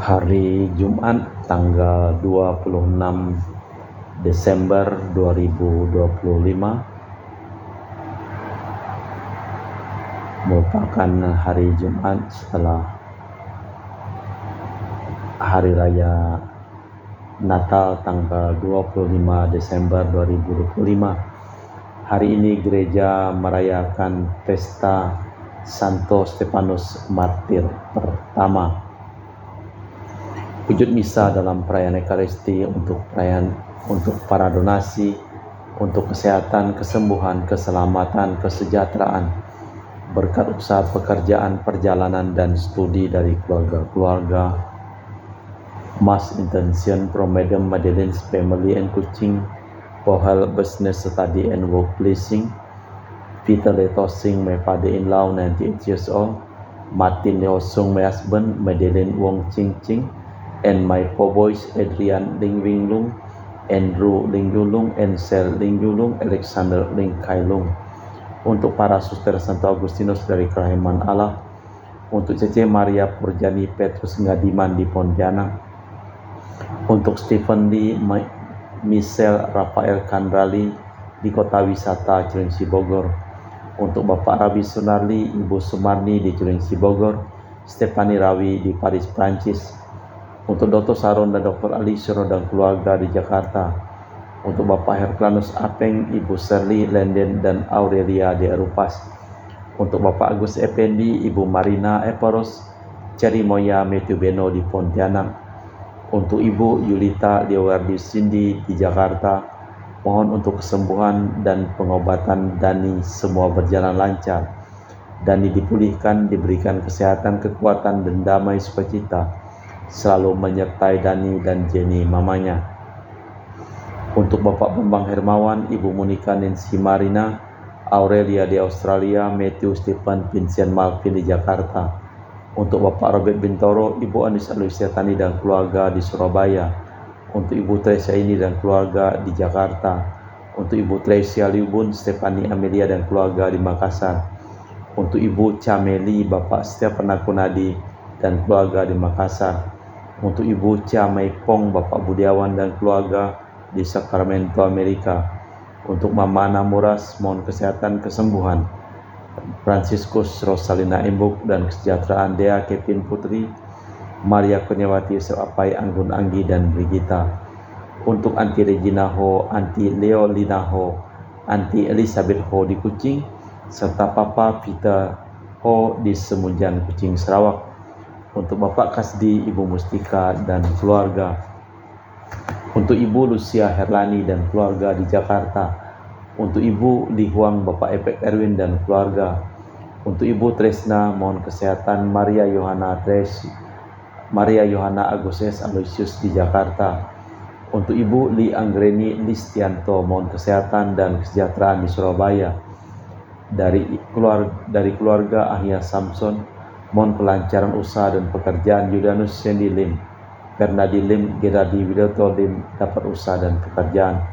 Hari Jumat tanggal 26 Desember 2025 merupakan hari Jumat setelah Hari Raya Natal tanggal 25 Desember 2025. Hari ini gereja merayakan pesta Santo Stefanus Martir pertama. Wujud misa dalam perayaan Ekaristi untuk para donasi, untuk kesehatan, kesembuhan, keselamatan, kesejahteraan, berkat usaha pekerjaan, perjalanan, dan studi dari keluarga-keluarga. Mass intention from Madam Madeleine's family and Kuching for help business study and work blessing. Peter Letosing, my father-in-law, 98 years old. Martin Leosung, my husband. Madeleine Wong Ching Ching. And my four boys, Adrian Ling Wing Lung, Andrew Ling Yulung, Ansel Ling Yulung, Alexander Ling Kai Lung. Untuk para suster Santo Agustinus dari Kerahiman Allah, untuk Cece Maria Purjani Petrus Ngadiman di Pontianak, untuk Stephen Lee, Michelle Rafael Kandrali di Kota Wisata Cilengsi Bogor, untuk Bapak Rabi Sunarli, Ibu Sumarni di Cilengsi Bogor, Stefani Rawi di Paris, Prancis, untuk Dr. Saron dan Dr. Ali Syuro dan keluarga di Jakarta, untuk Bapak Herklanus Apeng, Ibu Shirley Lenden dan Aurelia di Erupas, untuk Bapak Agus Effendi, Ibu Marina Eporos, Cerimoya Matthew Beno di Pontianak, untuk Ibu Yulita Diowardi Cindy di Jakarta. Mohon untuk kesembuhan dan pengobatan Dani semua berjalan lancar. Dani dipulihkan, diberikan kesehatan, kekuatan, dan damai sukacita selalu menyertai Dani dan Jenny mamanya. Untuk Bapak Bambang Hermawan, Ibu Monica Nancy Marina, Aurelia di Australia, Matthew Stephen Vincent Malvin di Jakarta. Untuk Bapak Robert Bintoro, Ibu Anis Alusia Tani dan keluarga di Surabaya. Untuk Ibu Tresia ini dan keluarga di Jakarta. Untuk Ibu Tresia Liubun, Stefani Amelia dan keluarga di Makassar. Untuk Ibu Cameli, Bapak Stefan Akunadi dan keluarga di Makassar. Untuk Ibu Cha Maipong, Bapak Budiawan dan keluarga di Sacramento, Amerika. Untuk Mama Namuras, mohon kesehatan, kesembuhan. Franciscus Rosalina Embuk dan kesejahteraan Dea Kevin Putri, Maria Kurniawati Serapai Anggun Anggi dan Brigita. Untuk Anti Regina Ho, Anti Leo Lina Ho, Anti Elizabeth Ho di Kuching, serta Papa Peter Ho di Semunjan Kuching, Sarawak. Untuk Bapak Kasdi, Ibu Mustika dan keluarga. Untuk Ibu Lucia Herlani dan keluarga di Jakarta. Untuk Ibu Li Huang, Bapak Epek Erwin dan keluarga. Untuk Ibu Tresna, mohon kesehatan. Maria Yohana Agustus Aloysius di Jakarta. Untuk Ibu Li Anggreni Listianto, mohon kesehatan dan kesejahteraan di Surabaya. Dari keluarga Ahya Samson, mohon kelancaran usaha dan pekerjaan. Yudanus Sendi Lim, Bernadi Lim, Geradi Widoto Lim dapat usaha dan pekerjaan.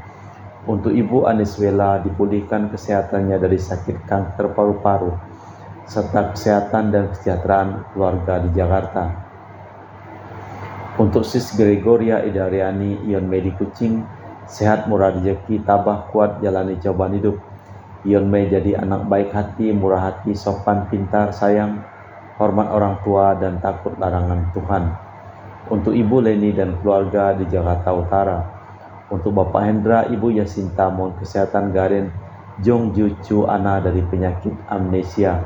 Untuk Ibu Aniswela dipulihkan kesehatannya dari sakit kanker paru-paru, serta kesehatan dan kesejahteraan keluarga di Jakarta. Untuk Sis Gregoria Idariani Ion Mei di Kuching, sehat, murah rezeki, tabah, kuat, jalani cobaan hidup. Ion Mei jadi anak baik hati, murah hati, sopan, pintar, sayang, hormat orang tua, dan takut larangan Tuhan. Untuk Ibu Leni dan keluarga di Jakarta Utara. Untuk Bapak Hendra, Ibu Yasinta, mohon kesehatan. Garen Jong Jucu Ana dari penyakit amnesia.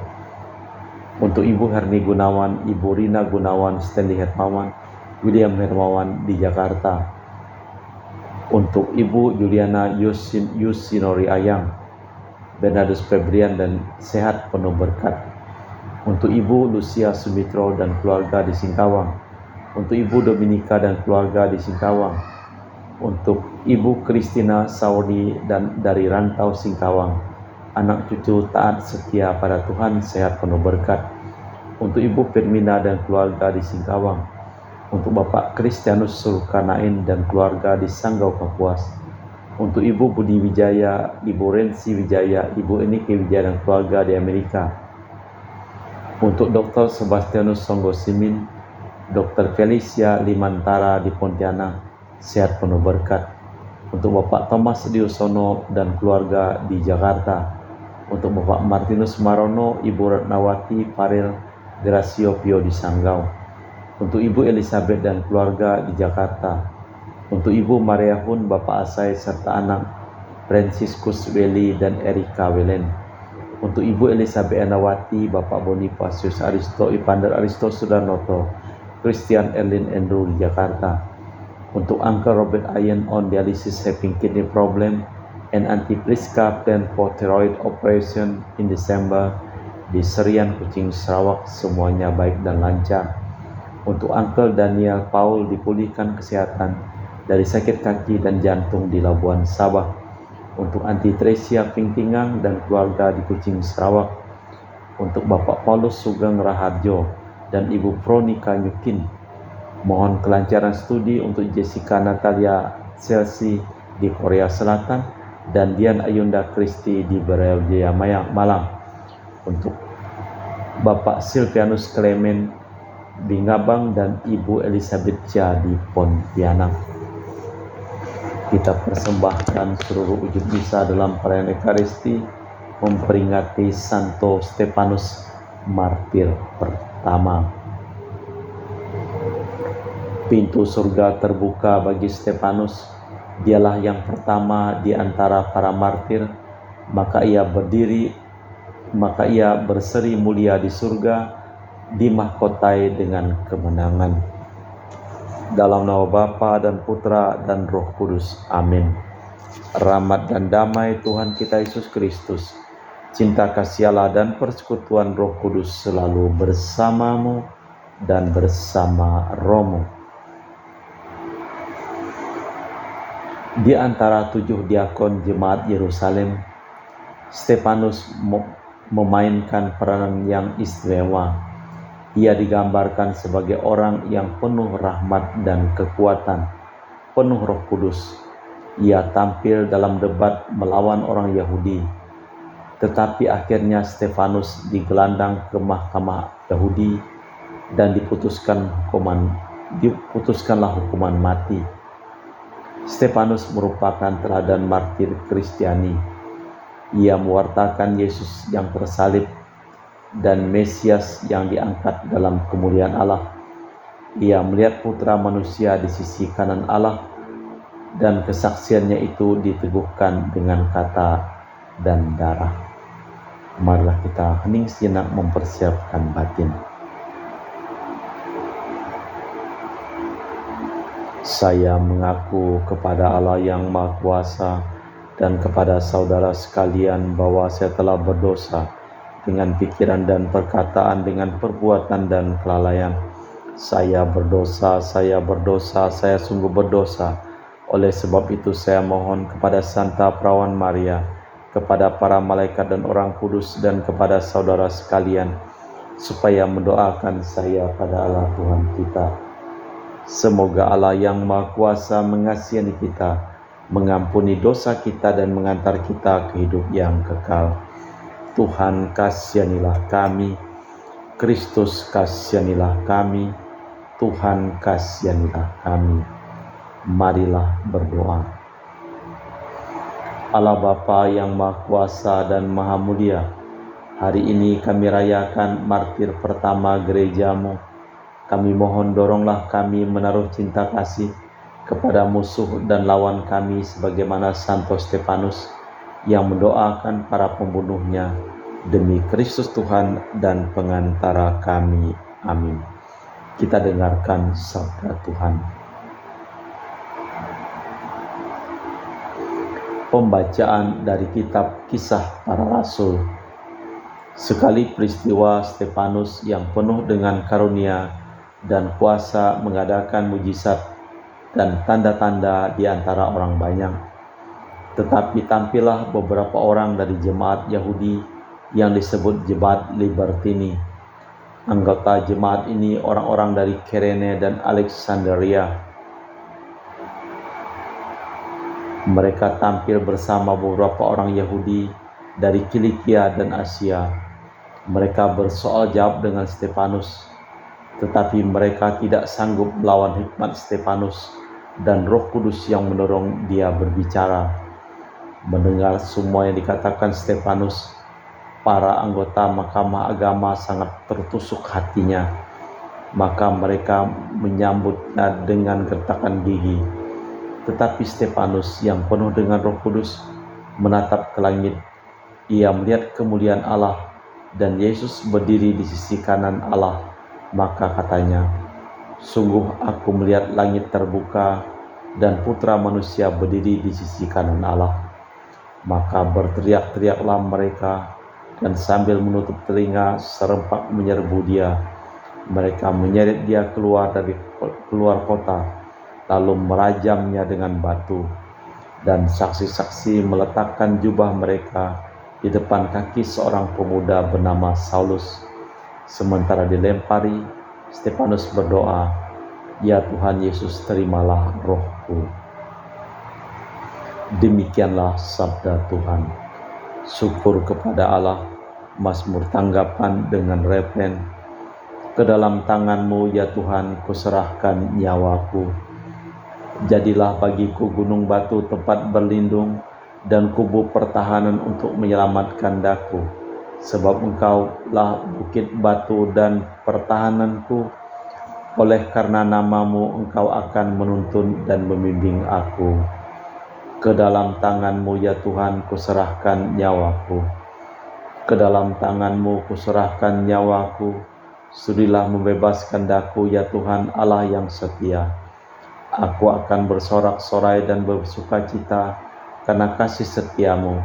Untuk Ibu Herni Gunawan, Ibu Rina Gunawan, Stanley Hermawan, William Hermawan di Jakarta. Untuk Ibu Juliana Yusinori Ayang, Bernardus Febrian dan sehat penuh berkat. Untuk Ibu Lucia Sumitro dan keluarga di Singkawang. Untuk Ibu Dominika dan keluarga di Singkawang. Untuk Ibu Kristina Saudi dan dari rantau Singkawang, anak cucu taat setia pada Tuhan, sehat penuh berkat. Untuk Ibu Firmina dan keluarga di Singkawang. Untuk Bapak Kristianus Sulkarnain dan keluarga di Sanggau, Kapuas. Untuk Ibu Budi Wijaya, Ibu Rensi Wijaya, Ibu Enike Wijaya dan keluarga di Amerika. Untuk Dr. Sebastianus Songgosimin, Dr. Felicia Limantara di Pontianak, sehat penuh berkat. Untuk Bapak Thomas Diosono dan keluarga di Jakarta. Untuk Bapak Martinus Marono, Ibu Ratnawati Faril Gracio Pio di Sanggau. Untuk Ibu Elizabeth dan keluarga di Jakarta. Untuk Ibu Maria Hun, Bapak Asai serta anak Franciscus Weli dan Erika Welen. Untuk Ibu Elizabeth Anawati, Bapak Bonifacius Aristo, Ipander Aristo Sudarnoto, Christian Erlin Andrew di Jakarta. Untuk Uncle Robert Ayen on dialysis having kidney problem and Auntie Priska plan for thyroid operation in December di Serian Kucing Sarawak, semuanya baik dan lancar. Untuk Uncle Daniel Paul dipulihkan kesehatan dari sakit kaki dan jantung di Labuan Sabah. Untuk Auntie Tresia Pingtingang dan keluarga di Kucing Sarawak. Untuk Bapak Paulus Sugeng Raharjo dan Ibu Veronica Nyukin. Mohon kelancaran studi untuk Jessica Natalia Chelsea di Korea Selatan dan Dian Ayunda Kristi di Brawijaya Malang. Untuk Bapak Silvianus Clement di Ngabang dan Ibu Elizabeth Chia di Pontianak. Kita persembahkan seluruh wujud misa dalam perayaan Ekaristi memperingati Santo Stefanus Martir pertama. Pintu surga terbuka bagi Stefanus. Dialah yang pertama di antara para martir, maka ia berseri mulia di surga, dimahkotai dengan kemenangan. Dalam nama Bapa dan Putra dan Roh Kudus. Amin. Rahmat dan damai Tuhan kita Yesus Kristus, cinta kasih Allah dan persekutuan Roh Kudus selalu bersamamu dan bersama rohmu. Di antara 7 diakon jemaat Yerusalem, Stefanus memainkan peranan yang istimewa. Ia digambarkan sebagai orang yang penuh rahmat dan kekuatan, penuh Roh Kudus. Ia tampil dalam debat melawan orang Yahudi, tetapi akhirnya Stefanus digelandang ke mahkamah Yahudi dan diputuskanlah hukuman mati. Stefanus merupakan teladan martir Kristiani. Ia mewartakan Yesus yang tersalib dan Mesias yang diangkat dalam kemuliaan Allah. Ia melihat putra manusia di sisi kanan Allah dan kesaksiannya itu diteguhkan dengan kata dan darah. Marilah kita hening sejenak mempersiapkan batin. Saya mengaku kepada Allah yang Maha Kuasa dan kepada saudara sekalian bahwa saya telah berdosa dengan pikiran dan perkataan, dengan perbuatan dan kelalaian. Saya berdosa, saya sungguh berdosa. Oleh sebab itu saya mohon kepada Santa Perawan Maria, kepada para malaikat dan orang kudus, dan kepada saudara sekalian, supaya mendoakan saya pada Allah Tuhan kita. Semoga Allah yang Maha Kuasa mengasihi kita, mengampuni dosa kita dan mengantar kita ke hidup yang kekal. Tuhan kasihanilah kami, Kristus kasihanilah kami, Tuhan kasihanilah kami. Marilah berdoa. Allah Bapa yang Maha Kuasa dan Maha Mulia, hari ini kami rayakan martir pertama gerejamu. Kami mohon doronglah kami menaruh cinta kasih kepada musuh dan lawan kami sebagaimana Santo Stefanus yang mendoakan para pembunuhnya demi Kristus Tuhan dan pengantara kami. Amin. Kita dengarkan sabda Tuhan. Pembacaan dari kitab Kisah Para Rasul. Sekali peristiwa Stefanus yang penuh dengan karunia dan kuasa mengadakan mujizat dan tanda-tanda di antara orang banyak. Tetapi tampillah beberapa orang dari jemaat Yahudi yang disebut jemaat Libertini. Anggota jemaat ini orang-orang dari Kirene dan Alexandria. Mereka tampil bersama beberapa orang Yahudi dari Kilikia dan Asia. Mereka bersoal jawab dengan Stefanus. tetapi mereka tidak sanggup melawan hikmat Stefanus dan Roh Kudus yang mendorong dia berbicara. Mendengar semua yang dikatakan Stefanus, para anggota Mahkamah Agama sangat tertusuk hatinya. Maka mereka menyambutnya dengan gertakan gigi. Tetapi Stefanus yang penuh dengan Roh Kudus menatap ke langit. Ia melihat kemuliaan Allah dan Yesus berdiri di sisi kanan Allah. Maka katanya, "Sungguh aku melihat langit terbuka dan Putra Manusia berdiri di sisi kanan Allah." Maka berteriak-teriaklah mereka, dan sambil menutup telinga serempak menyerbu dia. Mereka menyeret dia keluar kota, lalu merajamnya dengan batu. Dan saksi-saksi meletakkan jubah mereka di depan kaki seorang pemuda bernama Saulus. Sementara dilempari, Stefanus berdoa, "Ya Tuhan Yesus, terimalah rohku." Demikianlah sabda Tuhan. Syukur kepada Allah. Mazmur tanggapan dengan refren, "Ke dalam tangan-Mu ya Tuhan kuserahkan nyawaku. Jadilah bagiku gunung batu tempat berlindung dan kubu pertahanan untuk menyelamatkan daku. Sebab Engkaulah bukit batu dan pertahananku. Oleh karena nama-Mu Engkau akan menuntun dan membimbing aku. Ke dalam tangan-Mu ya Tuhan kuserahkan nyawaku. Ke dalam tangan-Mu kuserahkan nyawaku. Sudilah membebaskan daku ya Tuhan Allah yang setia. Aku akan bersorak-sorai dan bersukacita karena kasih setia-Mu,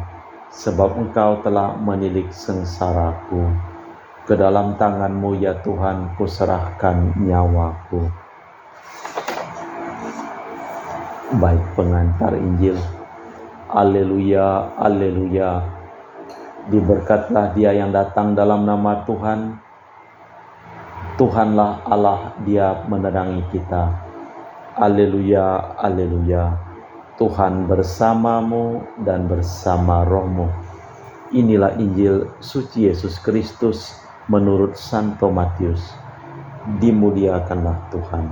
sebab Engkau telah menilik sengsaraku. Ke dalam tangan-Mu ya Tuhan kuserahkan nyawaku." Baik pengantar Injil. Haleluya, haleluya. Diberkatlah Dia yang datang dalam nama Tuhan. Tuhanlah Allah, Dia menerangi kita. Haleluya, haleluya. Tuhan bersamamu dan bersama rohmu. Inilah Injil suci Yesus Kristus menurut Santo Matius. Dimuliakanlah Tuhan.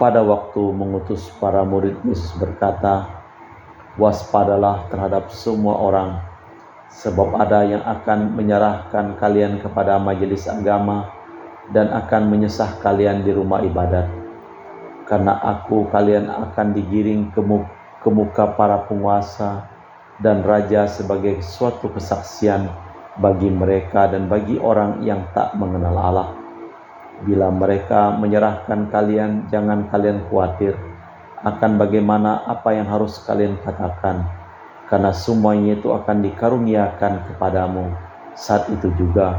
Pada waktu mengutus para murid, Yesus berkata, "Waspadalah terhadap semua orang, sebab ada yang akan menyerahkan kalian kepada majelis agama dan akan menyesah kalian di rumah ibadat. Karena aku kalian akan digiring ke muka para penguasa dan raja sebagai suatu kesaksian bagi mereka dan bagi orang yang tak mengenal Allah. Bila mereka menyerahkan kalian, jangan kalian khawatir akan bagaimana apa yang harus kalian katakan, karena semuanya itu akan dikaruniakan kepadamu saat itu juga.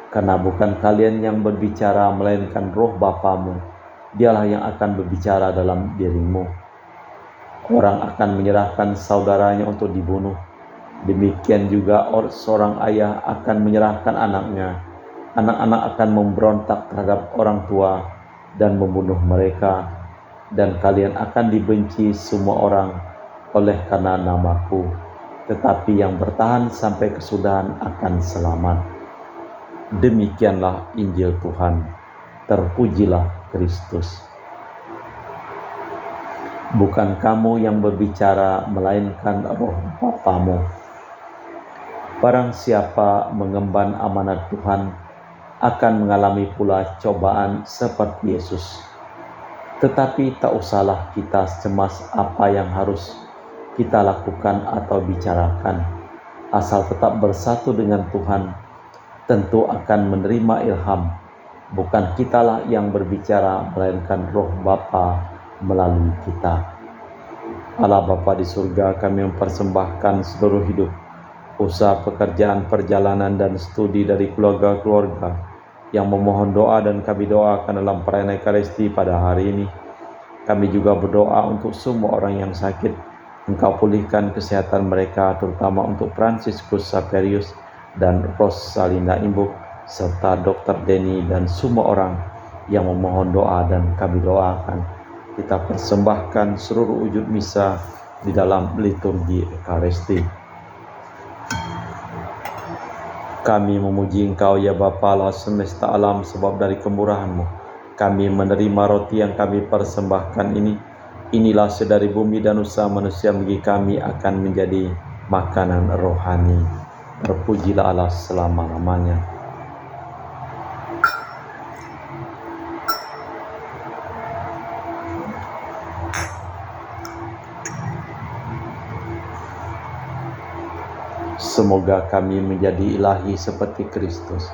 Karena bukan kalian yang berbicara, melainkan Roh Bapamu, Dialah yang akan berbicara dalam dirimu. Orang akan menyerahkan saudaranya untuk dibunuh. Demikian juga seorang ayah akan menyerahkan anaknya. Anak-anak akan memberontak terhadap orang tua dan membunuh mereka. Dan kalian akan dibenci semua orang oleh karena namaku. Tetapi yang bertahan sampai kesudahan akan selamat." Demikianlah Injil Tuhan. Terpujilah Kristus. Bukan kamu yang berbicara, melainkan Roh Bapamu. Barang siapa mengemban amanat Tuhan akan mengalami pula cobaan seperti Yesus. Tetapi tak usahlah kita cemas apa yang harus kita lakukan atau bicarakan. Asal tetap bersatu dengan Tuhan, tentu akan menerima ilham. Bukan kitalah yang berbicara, melainkan Roh Bapa melalui kita. Allah Bapa di surga, kami mempersembahkan seluruh hidup, usaha, pekerjaan, perjalanan, dan studi dari keluarga-keluarga yang memohon doa dan kami doakan dalam perayaan Ekaristi pada hari ini. Kami juga berdoa untuk semua orang yang sakit. Engkau pulihkan kesehatan mereka, terutama untuk Franciscus Saperius dan Rosalinda Imbuk, serta Dr. Denny dan semua orang yang memohon doa dan kami doakan. Kita persembahkan seluruh wujud misa di dalam liturgi Ekaristi. Kami memuji Engkau ya Bapa Allah semesta alam, sebab dari kemurahan-Mu kami menerima roti yang kami persembahkan ini. Inilah sedari bumi dan usaha manusia bagi kami akan menjadi makanan rohani. Terpujilah Allah selama-lamanya. Semoga kami menjadi ilahi seperti Kristus,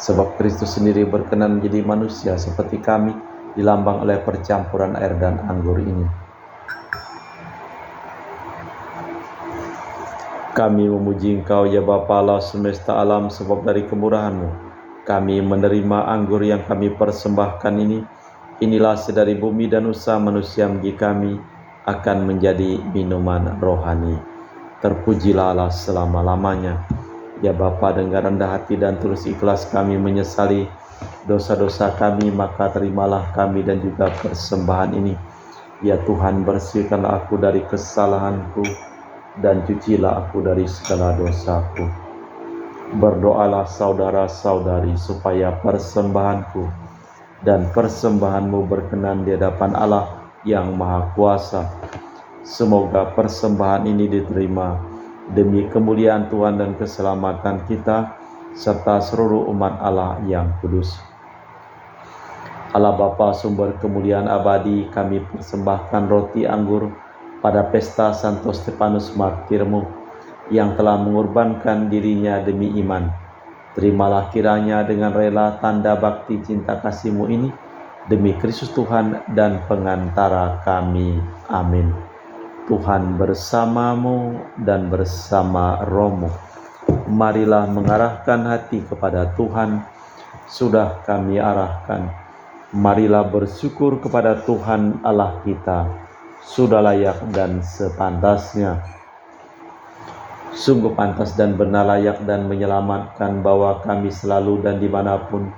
sebab Kristus sendiri berkenan menjadi manusia seperti kami, dilambang oleh percampuran air dan anggur ini. Kami memuji Engkau ya Bapa Allah semesta alam, sebab dari kemurahan-Mu kami menerima anggur yang kami persembahkan ini. Inilah sedari bumi dan usaha manusia bagi kami akan menjadi minuman rohani. Terpujilah Allah selama-lamanya. Ya Bapa, dengan rendah hati dan tulus ikhlas kami menyesali dosa-dosa kami, maka terimalah kami dan juga persembahan ini. Ya Tuhan, bersihkanlah aku dari kesalahanku dan cucilah aku dari segala dosaku. Berdoalah saudara-saudari supaya persembahanku dan persembahanmu berkenan di hadapan Allah yang Maha Kuasa. Semoga persembahan ini diterima demi kemuliaan Tuhan dan keselamatan kita serta seluruh umat Allah yang kudus. Allah Bapa sumber kemuliaan abadi, kami persembahkan roti anggur pada pesta Santo Stefanus Martirmu yang telah mengorbankan dirinya demi iman. Terimalah kiranya dengan rela tanda bakti cinta kasih-Mu ini demi Kristus Tuhan dan pengantara kami. Amin. Tuhan bersamamu dan bersama rohmu. Marilah mengarahkan hati kepada Tuhan. Sudah kami arahkan. Marilah bersyukur kepada Tuhan Allah kita. Sudah layak dan sepantasnya. Sungguh pantas dan benar, layak dan menyelamatkan bahwa kami selalu dan dimanapun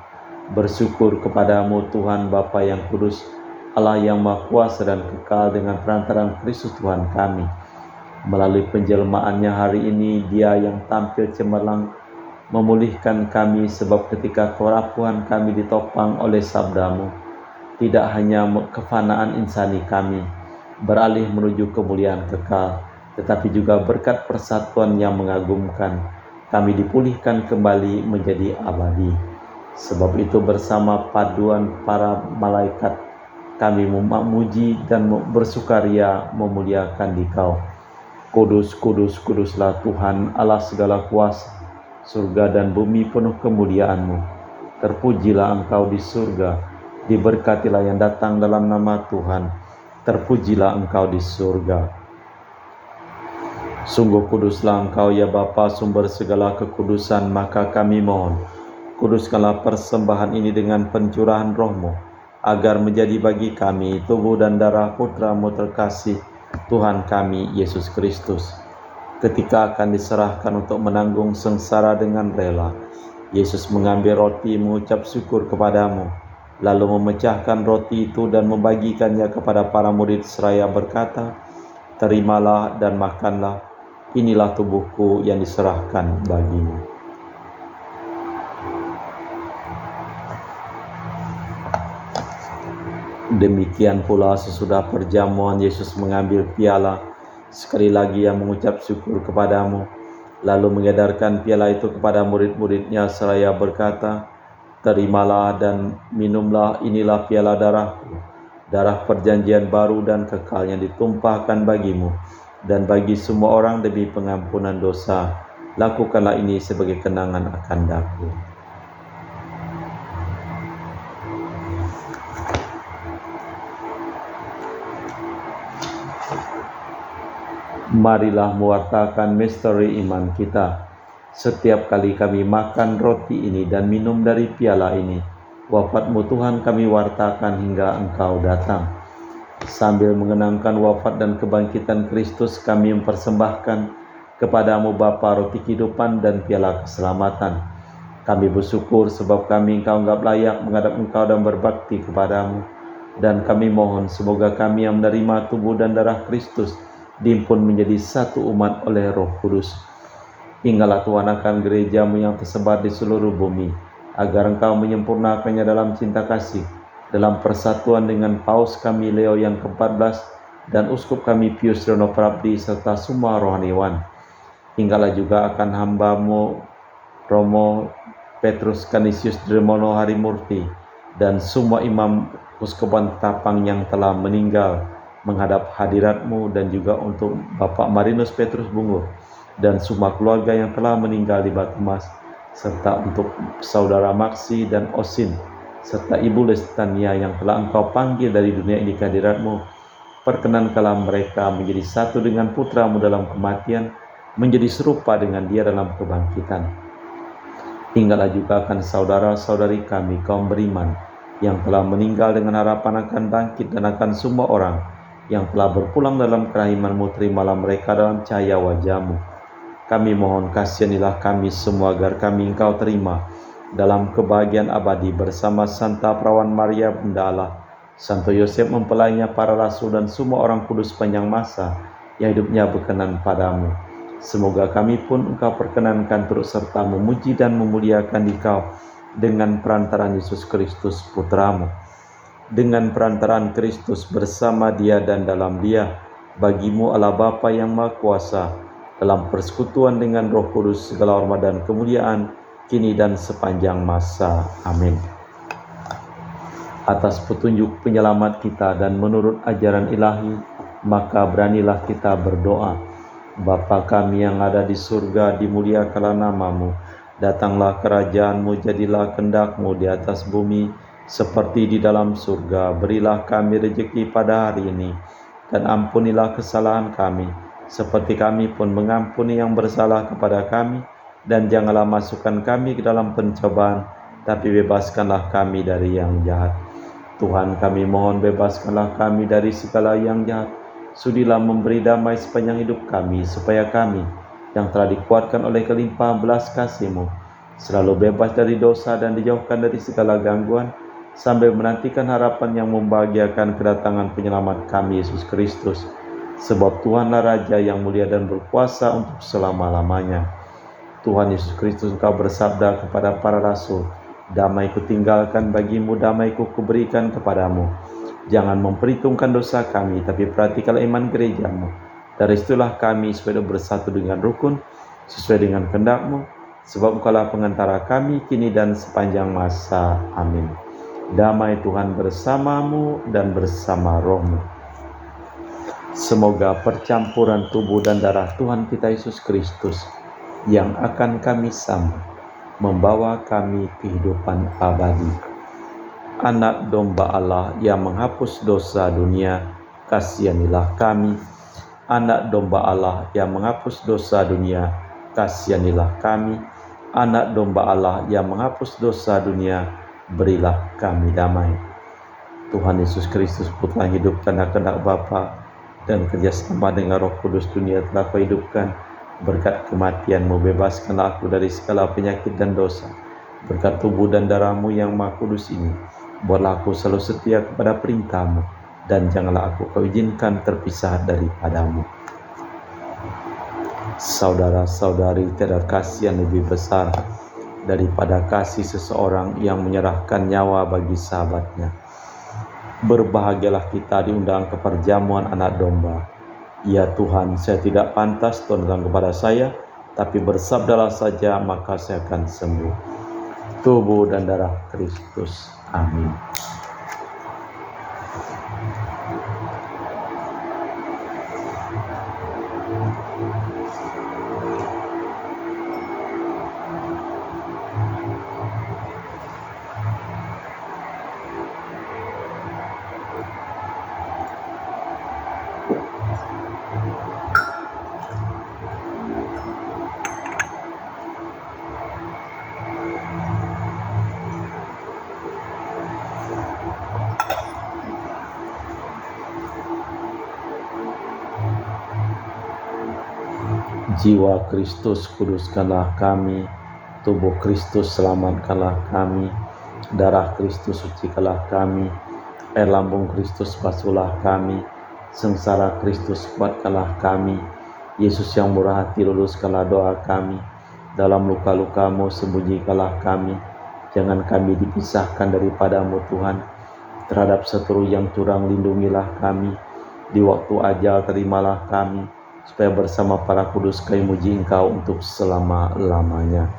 bersyukur kepadamu Tuhan Bapa yang kudus, Allah yang Maha Kuasa dan kekal, dengan perantaraan Kristus Tuhan kami. Melalui penjelmaannya hari ini, Dia yang tampil cemerlang memulihkan kami, sebab ketika kerapuhan kami ditopang oleh sabda-Mu, tidak hanya kefanaan insani kami beralih menuju kemuliaan kekal, tetapi juga berkat persatuan yang mengagumkan, kami dipulihkan kembali menjadi abadi. Sebab itu bersama paduan para malaikat kami memuji dan bersukaria memuliakan Dikau. Kudus, kudus, kuduslah Tuhan Allah segala kuasa, surga dan bumi penuh kemuliaan-Mu. Terpujilah Engkau di surga, diberkatilah yang datang dalam nama Tuhan. Terpujilah Engkau di surga. Sungguh kuduslah Engkau ya Bapa, sumber segala kekudusan, maka kami mohon, kuduskanlah persembahan ini dengan pencurahan Roh-Mu, agar menjadi bagi kami tubuh dan darah Putra-Mu terkasih, Tuhan kami Yesus Kristus. Ketika akan diserahkan untuk menanggung sengsara dengan rela, Yesus mengambil roti, mengucap syukur kepadamu, lalu memecahkan roti itu dan membagikannya kepada para murid seraya berkata, "Terimalah dan makanlah, inilah tubuhku yang diserahkan bagimu." Demikian pula sesudah perjamuan, Yesus mengambil piala, sekali lagi yang mengucap syukur kepadamu, lalu mengedarkan piala itu kepada murid-murid-Nya seraya berkata, "Terimalah dan minumlah, inilah piala darahku, darah perjanjian baru dan kekal yang ditumpahkan bagimu dan bagi semua orang demi pengampunan dosa. Lakukanlah ini sebagai kenangan akan Aku." Marilah mewartakan misteri iman kita. Setiap kali kami makan roti ini dan minum dari piala ini, wafat-Mu Tuhan kami wartakan hingga Engkau datang. Sambil mengenangkan wafat dan kebangkitan Kristus, kami mempersembahkan kepadamu Bapa roti kehidupan dan piala keselamatan. Kami bersyukur sebab kami Engkau anggap layak menghadap Engkau dan berbakti kepadamu. Dan kami mohon semoga kami yang menerima tubuh dan darah Kristus dihimpun menjadi satu umat oleh Roh Kudus. Ingatlah Tuhan akan gereja-Mu yang tersebar di seluruh bumi, agar Engkau menyempurnakannya dalam cinta kasih, dalam persatuan dengan Paus kami Leo yang ke-14 dan Uskup kami Pius Reno Prabdi serta semua rohaniwan. Ingatlah juga akan hamba-Mu Romo Petrus Canisius Dremono Harimurti dan semua imam Uskupan Ketapang yang telah meninggal menghadap hadirat-Mu, dan juga untuk Bapak Marinus Petrus Bungur dan semua keluarga yang telah meninggal di Batu Mas, serta untuk saudara Maksi dan Osin, serta Ibu Lestania yang telah Engkau panggil dari dunia ini ke hadirat-Mu. Perkenankanlah mereka menjadi satu dengan Putra-Mu dalam kematian, menjadi serupa dengan Dia dalam kebangkitan. Ingatlah juga akan saudara-saudari kami kaum beriman yang telah meninggal dengan harapan akan bangkit, dan akan semua orang yang telah berpulang dalam kerahiman-Mu. Terimalah mereka dalam cahaya wajah-Mu. Kami mohon kasihanilah kami semua agar kami Engkau terima dalam kebahagiaan abadi bersama Santa Perawan Maria Bunda Allah, Santo Yosef mempelainya, para rasul, dan semua orang kudus panjang masa yang hidupnya berkenan padamu. Semoga kami pun Engkau perkenankan turut serta memuji dan memuliakan Dikau dengan perantaraan Yesus Kristus Putra-Mu. Dengan perantaraan Kristus, bersama Dia dan dalam Dia, bagi-Mu Allah Bapa yang Maha Kuasa, dalam persekutuan dengan Roh Kudus, segala hormat dan kemuliaan kini dan sepanjang masa. Amin. Atas petunjuk penyelamat kita dan menurut ajaran ilahi, maka beranilah kita berdoa. Bapa kami yang ada di surga, dimuliakanlah nama-Mu. Datanglah kerajaan-Mu, jadilah kehendak-Mu di atas bumi seperti di dalam surga. Berilah kami rezeki pada hari ini, dan ampunilah kesalahan kami, seperti kami pun mengampuni yang bersalah kepada kami. Dan janganlah masukkan kami ke dalam pencobaan, tapi bebaskanlah kami dari yang jahat. Tuhan, kami mohon bebaskanlah kami dari segala yang jahat. Sudilah memberi damai sepanjang hidup kami, supaya kami yang telah dikuatkan oleh kelimpahan belas kasih-Mu selalu bebas dari dosa dan dijauhkan dari segala gangguan, sambil menantikan harapan yang membahagiakan kedatangan penyelamat kami, Yesus Kristus. Sebab Tuhanlah Raja yang mulia dan berkuasa untuk selama-lamanya. Tuhan Yesus Kristus, Engkau bersabda kepada para rasul, damai kutinggalkan bagimu, damai kuberikan kepadamu. Jangan memperhitungkan dosa kami, tapi perhatikanlah iman gereja-Mu. Dari situlah kami supaya bersatu dengan rukun, sesuai dengan kehendak-Mu, sebab Engkaulah pengantara kami kini dan sepanjang masa. Amin. Damai Tuhan bersamamu dan bersama roh-Mu. Semoga percampuran tubuh dan darah Tuhan kita Yesus Kristus yang akan kami sambut membawa kami kehidupan abadi. Anak domba Allah yang menghapus dosa dunia, kasihanilah kami. Anak domba Allah yang menghapus dosa dunia, kasihanilah kami. Anak domba Allah yang menghapus dosa dunia, berilah kami damai. Tuhan Yesus Kristus, Putra hidup karena kehendak Bapa, dan kerjasama dengan Roh Kudus dunia telah Kau hidupkan. Berkat kematian-Mu, bebaskanlah aku dari segala penyakit dan dosa. Berkat tubuh dan darah-Mu yang Maha Kudus ini, buatlah aku selalu setia kepada perintah-Mu, dan janganlah aku Kau izinkan terpisah daripada-Mu. Saudara-saudari, tiada kasih yang lebih besar daripada kasih seseorang yang menyerahkan nyawa bagi sahabatnya. Berbahagialah kita diundang ke perjamuan anak domba. Ya Tuhan, saya tidak pantas Tuhan datang kepada saya, tapi bersabdalah saja maka saya akan sembuh. Tubuh dan darah Kristus. Amin. Jiwa Kristus, kuduskanlah kami. Tubuh Kristus, selamatkanlah kami. Darah Kristus, sucikanlah kami. Air lambung Kristus, basuhlah kami. Sengsara Kristus, kuatkanlah kami. Yesus yang murah hati, luluskanlah doa kami. Dalam luka-luka-Mu sembunyikanlah kami. Jangan kami dipisahkan daripadamu Tuhan. Terhadap seteru yang curang lindungilah kami. Di waktu ajal terimalah kami, supaya bersama para kudus kami muji Engkau untuk selama-lamanya.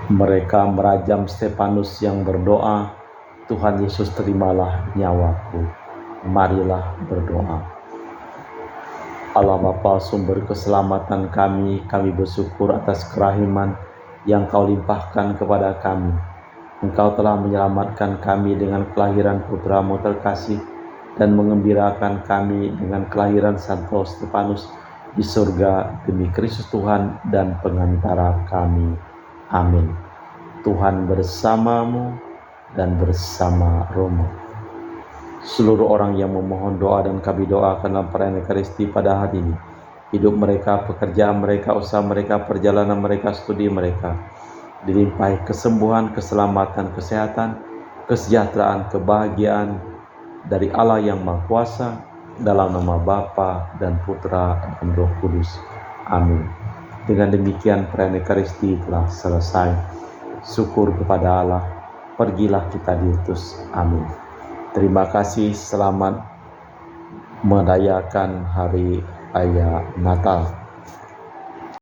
Mereka merajam Stefanus yang berdoa, Tuhan Yesus terimalah nyawaku. Marilah berdoa. Allah Bapa, sumber keselamatan kami bersyukur atas kerahiman yang Kau limpahkan kepada kami. Engkau telah menyelamatkan kami dengan kelahiran Putra-Mu terkasih dan mengembirakan kami dengan kelahiran Santo Stefanus di surga demi Kristus Tuhan dan pengantara kami. Amin. Tuhan bersamamu dan bersama rohmu. Seluruh orang yang memohon doa dan kami doakan dalam perayaan Ekaristi pada hari ini, hidup mereka, pekerjaan mereka, usaha mereka, perjalanan mereka, studi mereka, dilimpahi kesembuhan, keselamatan, kesehatan, kesejahteraan, kebahagiaan dari Allah yang Maha Kuasa, dalam nama Bapa dan Putra dan Roh Kudus. Amin. Dengan demikian perayaan Ekaristi telah selesai. Syukur kepada Allah. Pergilah kita diutus. Amin. Terima kasih. Selamat merayakan Hari Raya Natal.